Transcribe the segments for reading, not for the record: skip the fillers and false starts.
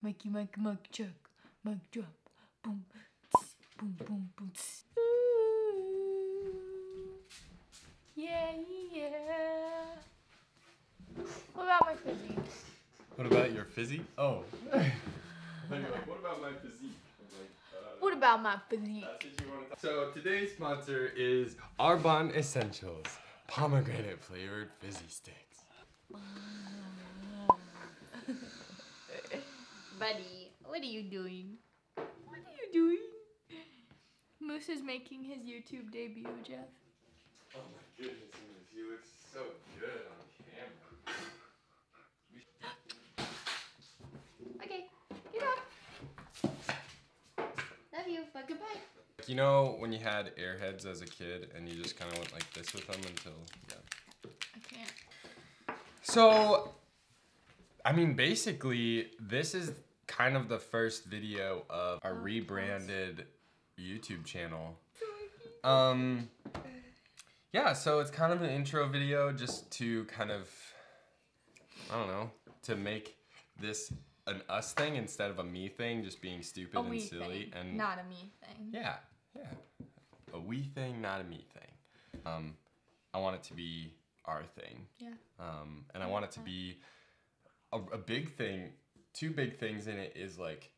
Mikey, Mike, Mike, check. Mic drop. Boom. Tss, boom, boom, boom. Tss. Ooh. Yeah, yeah. What about my fizzy? What about your fizzy? Oh. You're like, what about my physique? I'm like, What about my physique? That's what you want to talk. So today's sponsor is Arbonne Essentials, pomegranate flavored fizzy sticks. Buddy, what are you doing? What are you doing? Moose is making his YouTube debut, Jeff. Oh my goodness, he looks so good on camera. Okay, get up. Love you, but goodbye. You know when you had airheads as a kid and you just kind of went like this with them until, yeah. I can't. So, I mean, basically, this is kind of the first video of our rebranded YouTube channel. Yeah, so it's kind of an intro video just to kind of, I don't know, to make this an us thing instead of a me thing, just being stupid and silly. Thing, and not a me thing. Yeah, yeah. A we thing, not a me thing. I want it to be our thing. Yeah. And I want it to be a big thing. Two big things in it is like,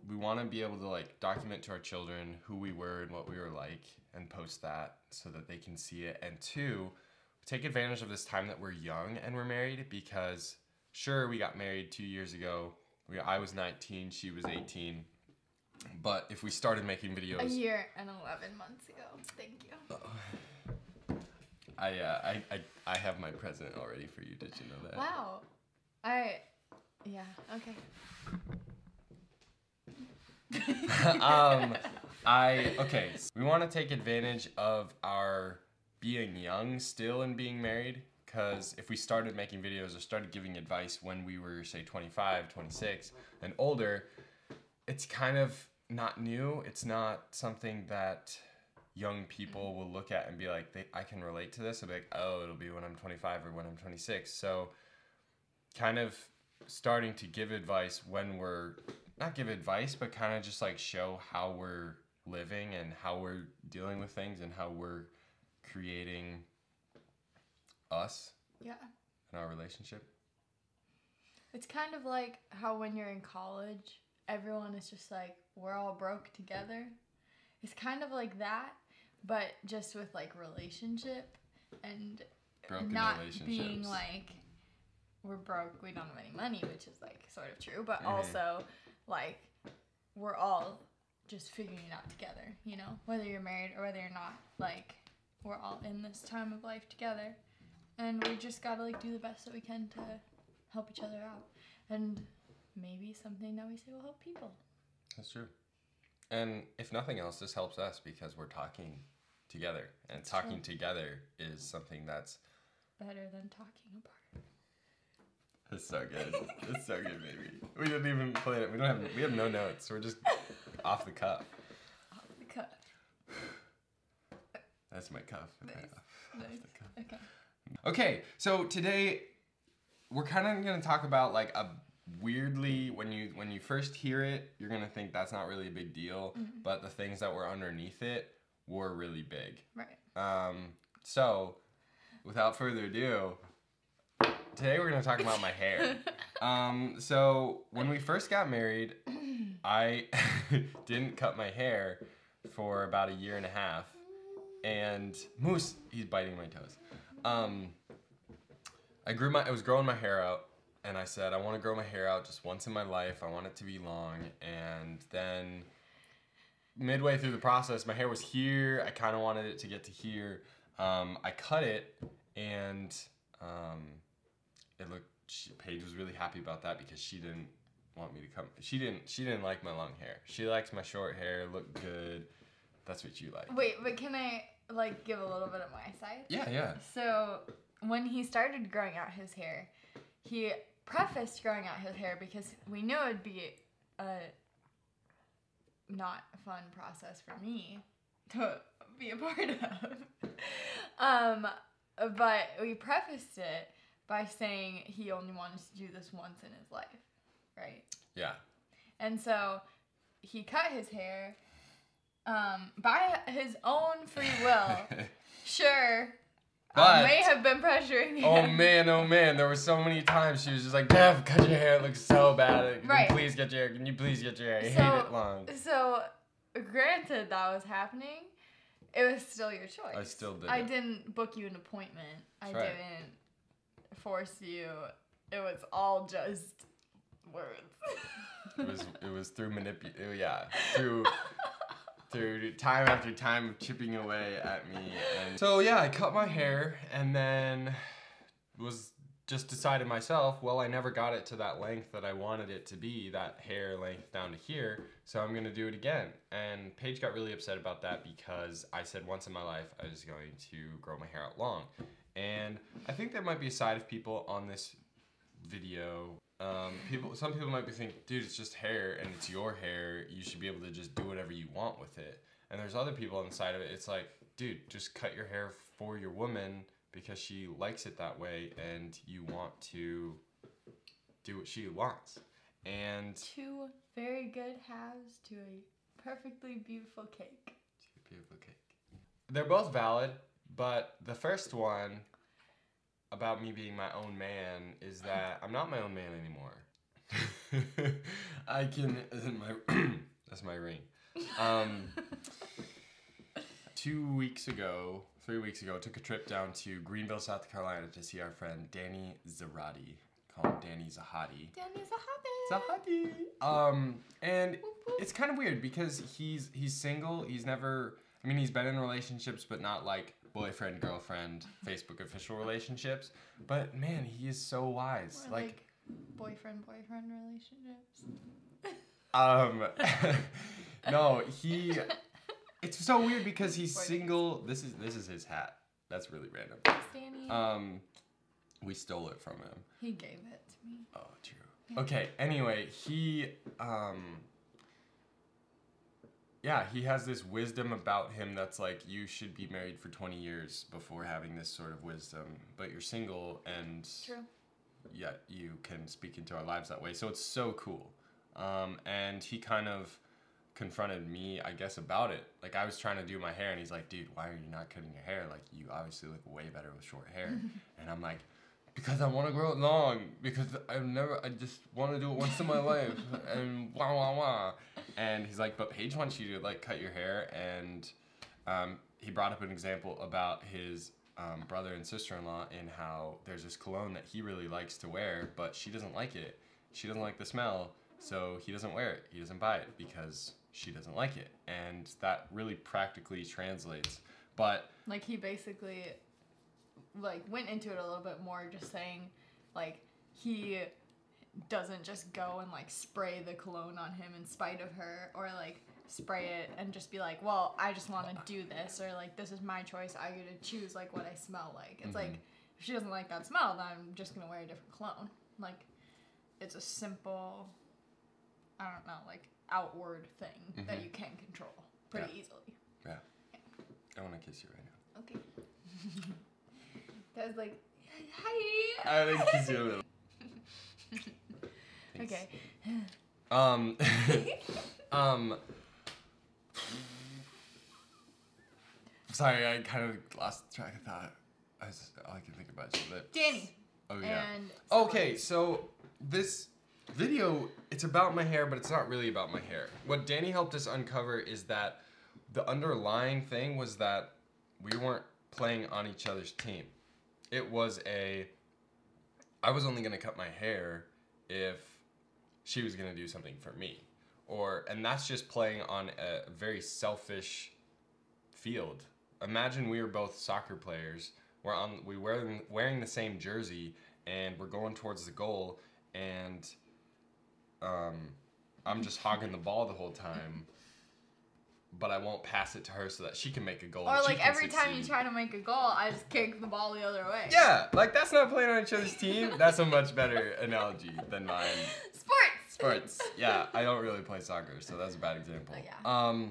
we want to be able to like document to our children who we were and what we were like and post that so that they can see it. And two, take advantage of this time that we're young and we're married, because sure, we got married 2 years ago. I was 19, she was 18. But if we started making videos... A year and 11 months ago. Thank you. I have my present already for you. Did you know that? Wow. Yeah, okay. Okay, so we want to take advantage of our being young still and being married, because if we started making videos or started giving advice when we were, say, 25, 26, and older, it's kind of not new. It's not something that young people will look at and be like, I can relate to this. They'll be like, oh, it'll be when I'm 25 or when I'm 26. So kind of starting to give advice when we're, not give advice, but kind of just like show how we're living and how we're dealing with things and how we're creating us. Yeah. In our relationship. It's kind of like how when you're in college, everyone is just like, we're all broke together. It's kind of like that, but just with like relationship and broken not being like, we're broke, we don't have any money, which is like sort of true, but also like we're all just figuring it out together, you know, whether you're married or whether you're not, like we're all in this time of life together, and we just gotta like do the best that we can to help each other out, and maybe something that we say will help people. That's true. And if nothing else, this helps us because we're talking together, and that's talking true. together is something that's better than talking apart. It's so good. It's so good, baby. We didn't even plan it. We have no notes. We're just off the cuff. Off the cuff. That's my cuff. Nice. Off the cuff. Okay. Okay, so today we're kind of going to talk about like a weirdly, when you first hear it, you're going to think that's not really a big deal, but the things that were underneath it were really big. Right. So without further ado, today we're going to talk about my hair. So when we first got married, I didn't cut my hair for about 1.5 years. And Moose, he's biting my toes. I was growing my hair out, and I said, I want to grow my hair out just once in my life. I want it to be long. And then midway through the process, my hair was here. I kind of wanted it to get to here. I cut it, and Paige was really happy about that because she didn't want me to come. She didn't like my long hair. She likes my short hair. Looked good. That's what you like. Wait, but can I like give a little bit of my side? Yeah. So when he started growing out his hair, he prefaced growing out his hair because we knew it'd be a not a fun process for me to be a part of. But we prefaced it by saying he only wanted to do this once in his life, right? Yeah. And so he cut his hair by his own free will. Sure. But, may have been pressuring him. Oh man, there were so many times she was just like, Dev, cut your hair, it looks so bad. Can you please get your hair? Can you please get your hair? I hate it long. So, granted that was happening, it was still your choice. I still did I didn't book you an appointment. I didn't force you. It was all just words. It was through through time after time of chipping away at me. And so yeah, I cut my hair and then was just decided myself, well, I never got it to that length that I wanted it to be, that hair length down to here, so I'm gonna do it again. And Paige got really upset about that because I said once in my life I was going to grow my hair out long. And I think there might be a side of people on this video. Some people might be thinking, dude, it's just hair and it's your hair. You should be able to just do whatever you want with it. And there's other people on the side of it. It's like, dude, just cut your hair for your woman because she likes it that way and you want to do what she wants. And two very good halves to a perfectly beautiful cake. They're both valid, but the first one about me being my own man is that I'm not my own man anymore. I can, that's my ring. 3 weeks ago, took a trip down to Greenville, South Carolina to see our friend Danny Zarati. Call him Danny Zahati. Danny Zahati. And it's kind of weird because he's single. He's been in relationships, but not like boyfriend, girlfriend, Facebook official relationships. But man, he is so wise. More like boyfriend relationships. No, it's so weird because he's single. This is his hat. That's really random. Thanks, Danny. We stole it from him. He gave it to me. Oh, true. Okay, anyway, he has this wisdom about him that's like, you should be married for 20 years before having this sort of wisdom, but you're single and True. Yeah, you can speak into our lives that way. So it's so cool. And he kind of confronted me, I guess, about it. Like, I was trying to do my hair and he's like, dude, why are you not cutting your hair? Like, you obviously look way better with short hair. And I'm like, because I want to grow it long, because I just want to do it once in my life, and wah, wah, wah. And he's like, but Paige wants you to, like, cut your hair, and he brought up an example about his brother and sister-in-law and how there's this cologne that he really likes to wear, but she doesn't like it. She doesn't like the smell, so he doesn't wear it. He doesn't buy it because she doesn't like it, and that really practically translates. But like, he basically like went into it a little bit more, just saying like he doesn't just go and like spray the cologne on him in spite of her, or like spray it and just be like, well, I just want to do this, or like, this is my choice, I get to choose like what I smell like. It's like, if she doesn't like that smell, then I'm just gonna wear a different cologne. Like, it's a simple, I don't know, like outward thing that you can control pretty easily. Yeah. I want to kiss you right now. Okay. That was like, hi. I want to kiss you a little. Okay. Sorry, I kind of lost track of thought. All I can think about is your lips. Danny. Oh, yeah. And okay, so this video, it's about my hair, but it's not really about my hair. What Danny helped us uncover is that the underlying thing was that we weren't playing on each other's team. It was I was only going to cut my hair if she was going to do something for me. And that's just playing on a very selfish field. Imagine we were both soccer players. We're wearing the same jersey, and we're going towards the goal, and I'm just hogging the ball the whole time, but I won't pass it to her so that she can make a goal. Or like every time you try to make a goal, I just kick the ball the other way. Yeah, like that's not playing on each other's team. That's a much better analogy than mine. Sports. Yeah, I don't really play soccer, so that's a bad example. Yeah.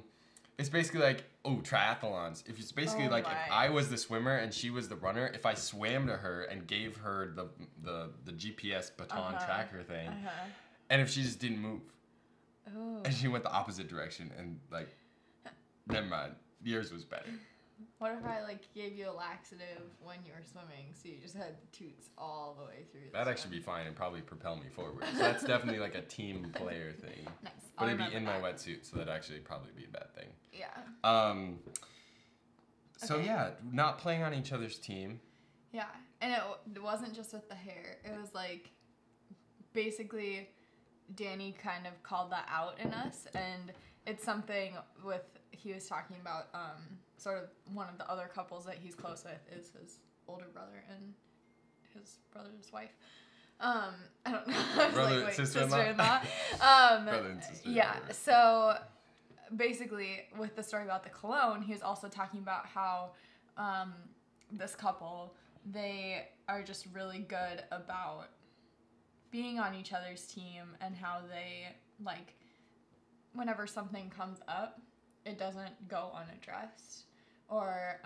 It's basically like, triathlons. It's basically like if I was the swimmer and she was the runner, if I swam to her and gave her the GPS baton tracker thing, and if she just didn't move, Oh. And she went the opposite direction, and like, never mind. Yours was better. What if I like gave you a laxative when you were swimming, so you just had the toots all the way through? That'd actually be fine and probably propel me forward. So that's definitely like a team player thing. Nice. But it'd be in my wetsuit, so that'd actually probably be a bad thing. Yeah. So yeah, not playing on each other's team. Yeah, and it wasn't just with the hair. It was like, basically, Danny kind of called that out in us, and it's something he was talking about, sort of one of the other couples that he's close with is his older brother and his brother's wife. I don't know. I was Brother, like, wait, sister-in-law? Brother and sister. Yeah, so basically with the story about the cologne, he was also talking about how this couple, they are just really good about being on each other's team, and how they, like, whenever something comes up, it doesn't go unaddressed. Or,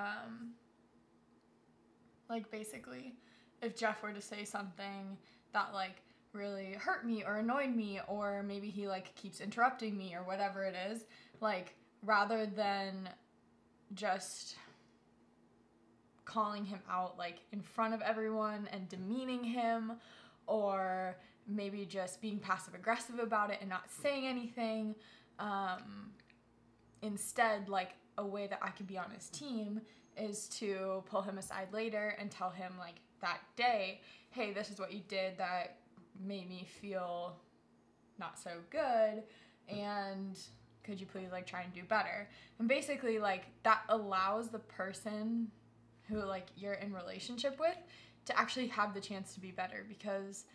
like, basically, if Jeff were to say something that, like, really hurt me or annoyed me, or maybe he, like, keeps interrupting me or whatever it is, like, rather than just calling him out, like, in front of everyone and demeaning him, or maybe just being passive-aggressive about it and not saying anything, instead, like, a way that I could be on his team is to pull him aside later and tell him, like, that day, hey, this is what you did that made me feel not so good, and could you please, like, try and do better? And basically, like, that allows the person who, like, you're in relationship with to actually have the chance to be better, because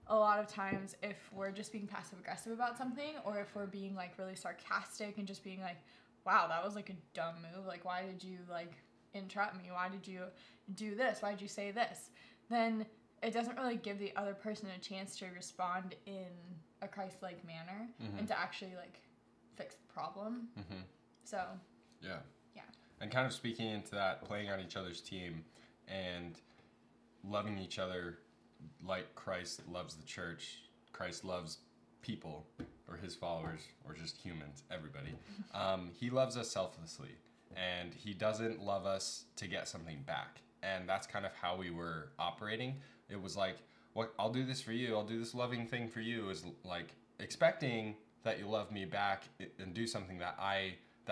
a lot of times if we're just being passive-aggressive about something, or if we're being, like, really sarcastic and just being like, wow, that was, like, a dumb move, like, why did you, like, interrupt me, why did you do this, why did you say this, then it doesn't really give the other person a chance to respond in a Christ-like manner, and to actually, like, fix the problem. So yeah, and kind of speaking into that, playing on each other's team and loving each other like Christ loves the church. Christ loves people, or his followers, or just humans, everybody. He loves us selflessly, and he doesn't love us to get something back. And that's kind of how we were operating. It was like, well, I'll do this for you, I'll do this loving thing for you, is like expecting that you love me back and do something that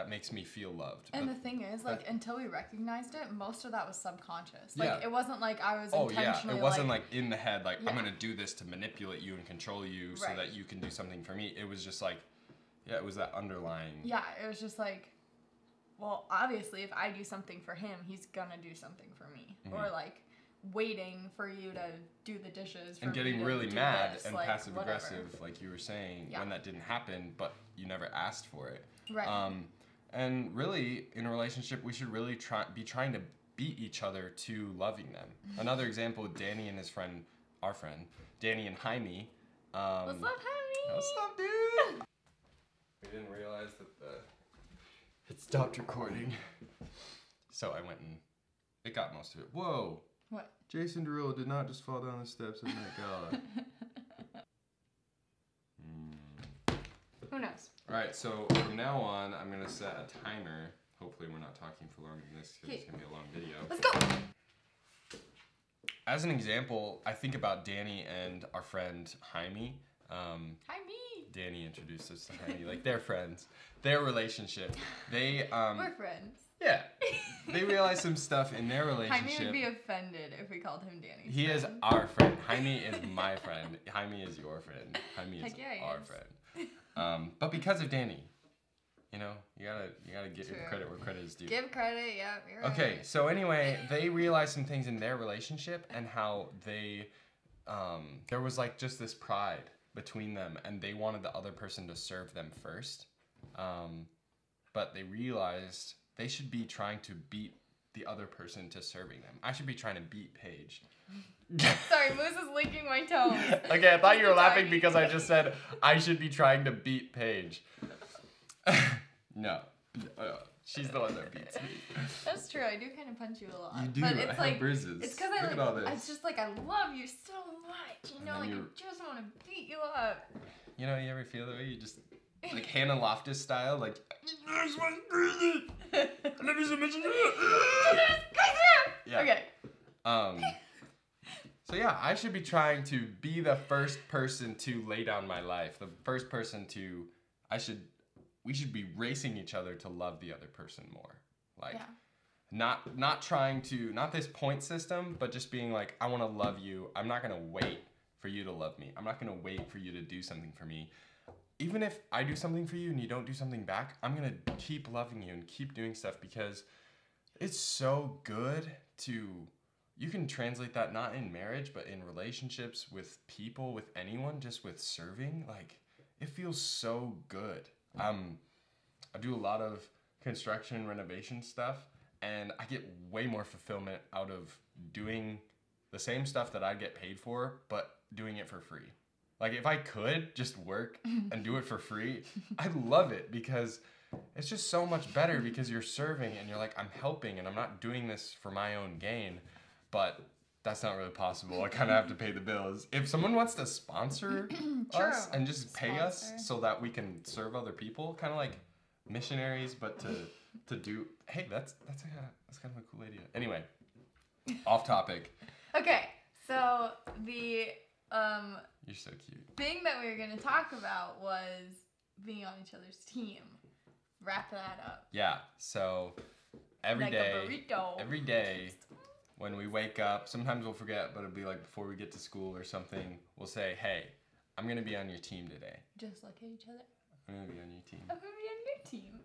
makes me feel loved. And the thing is, like, until we recognized it, most of that was subconscious. Like, it wasn't like I was intentionally, it wasn't like in the head, like, I'm gonna do this to manipulate you and control you so that you can do something for me. It was just like, it was that underlying. Yeah, it was just like, well, obviously, if I do something for him, he's gonna do something for me. Or, like, waiting for you to do the dishes for and getting me to really do mad this, and like, passive-aggressive, like you were saying, when that didn't happen, but you never asked for it. Right. And really, in a relationship, we should really be trying to beat each other to loving them. Another example with Danny and his friend, our friend, Danny and Jaime. What's up, Jaime? What's up, dude? We didn't realize that it stopped recording. So I went and it got most of it. Whoa. What? Jason Derulo did not just fall down the steps of Met Gala. Who knows? Alright, so from now on, I'm going to set a timer. Hopefully we're not talking for longer than this, because it's going to be a long video. Let's go! As an example, I think about Danny and our friend Jaime. Jaime! Danny introduced us to Jaime. Like, they're friends. Their relationship. We're friends. Yeah. They realized some stuff in their relationship. Jaime would be offended if we called him Danny's He friend. is our friend. Jaime is my friend. Jaime is your friend. Jaime is our friend. But because of Danny, you know, you gotta give credit where credit is due. Give credit, yeah. You're right. Okay, so anyway, they realized some things in their relationship and how they, there was like just this pride between them, and they wanted the other person to serve them first. But they realized they should be trying to beat the other person to serving them. I should be trying to beat Paige. Sorry, Moose is licking my toes. Okay, I thought you were laughing because I just said I should be trying to beat Paige. No. She's the one that beats me. That's true. I do kind of punch you a lot. You do. But it's I have bruises. It's because Look at all this. It's just like I love you so much. You know, like I just want to beat you up. You know, you ever feel that way? You just like Hannah Loftus style, like. Yeah. Okay. So yeah, I should be trying to be the first person to lay down my life. The first person to, we should be racing each other to love the other person more. Like, not trying to, not this point system, but just being like, I want to love you. I'm not going to wait for you to love me. I'm not going to wait for you to do something for me. Even if I do something for you and you don't do something back, I'm going to keep loving you and keep doing stuff because it's so good to, you can translate that not in marriage, but in relationships with people, with anyone, just with serving. Like, it feels so good. I do a lot of construction and renovation stuff, and I get way more fulfillment out of doing the same stuff that I get paid for, but doing it for free. Like, if I could just work and do it for free, I love it because it's just so much better because you're serving and you're like, I'm helping and I'm not doing this for my own gain, but that's not really possible. I kind of have to pay the bills. If someone wants to sponsor us and just pay us so that we can serve other people, kind of like missionaries, but to do, hey, that's kind of a cool idea. Anyway, off topic. Okay, so the you're so cute. thing that we were going to talk about was being on each other's team. Wrap that up. Yeah, so every like day, a burrito. every day when we wake up, sometimes we'll forget, but it'll be like before we get to school or something, we'll say, hey, I'm going to be on your team today. Just look at each other. I'm going to be on your team. I'm going to be on your team.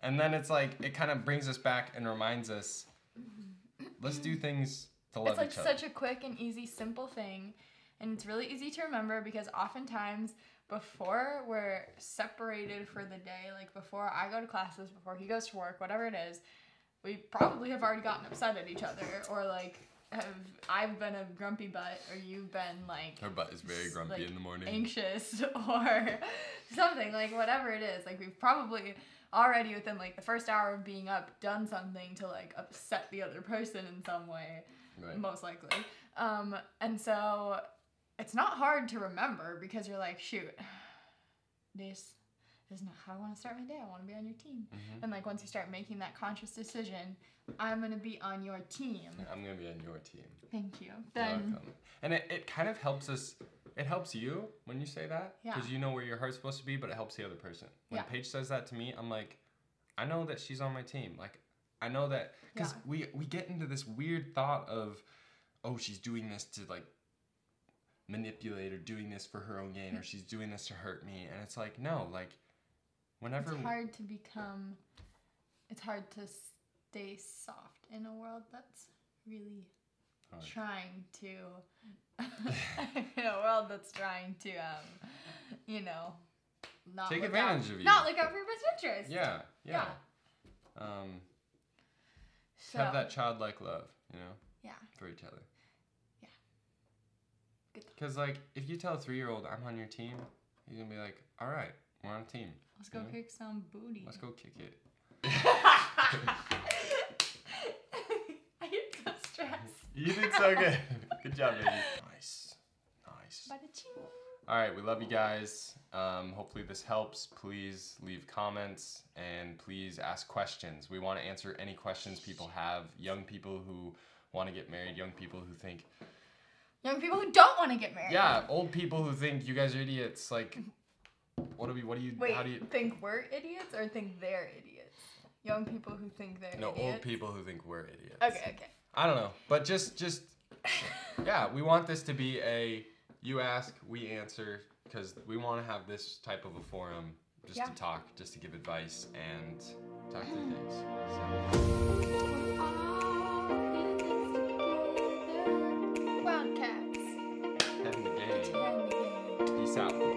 And then it's like, it kind of brings us back and reminds us, let's do things to love each other. It's like such a quick and easy, simple thing. And it's really easy to remember because oftentimes before we're separated for the day, like before I go to classes, before he goes to work, whatever it is, we probably have already gotten upset at each other, or like I've been a grumpy butt, or you've been like her butt is very grumpy like, in the morning, anxious, or something, like whatever it is. Like we've probably already within like the first hour of being up done something to like upset the other person in some way, right. Most likely. And so it's not hard to remember because you're like, shoot, this is not how I want to start my day. I want to be on your team. Mm-hmm. And like once you start making that conscious decision, I'm going to be on your team. I'm going to be on your team. Thank you. Then, and it kind of helps us. It helps you when you say that because you know where your heart's supposed to be, but it helps the other person. When Paige says that to me, I'm like, I know that she's on my team. Like, I know that because we get into this weird thought of, oh, she's doing this to like manipulate or doing this for her own gain or she's doing this to hurt me. And it's like, no, like whenever it's hard to stay soft in a world that's really trying to not take advantage of you, not look out for your best interest. Yeah. So, have that childlike love, for each other. Because, like, if you tell a 3-year-old, I'm on your team, he's going to be like, all right, we're on a team. Let's go kick some booty. Let's go kick it. I get so stressed. You did so good. Good job, baby. Nice. Ba-da-ching. All right, we love you guys. Hopefully this helps. Please leave comments and please ask questions. We want to answer any questions people have. Young people who want to get married, young people who think... Young people who don't want to get married. Yeah, old people who think you guys are idiots. Like, how do you... think we're idiots or think they're idiots? Young people who think they're idiots? No, old people who think we're idiots. Okay. I don't know. But just yeah, we want this to be a you ask, we answer, because we want to have this type of a forum just to talk, just to give advice and talk through things. So. Wildcats. Head in the game. Peace out.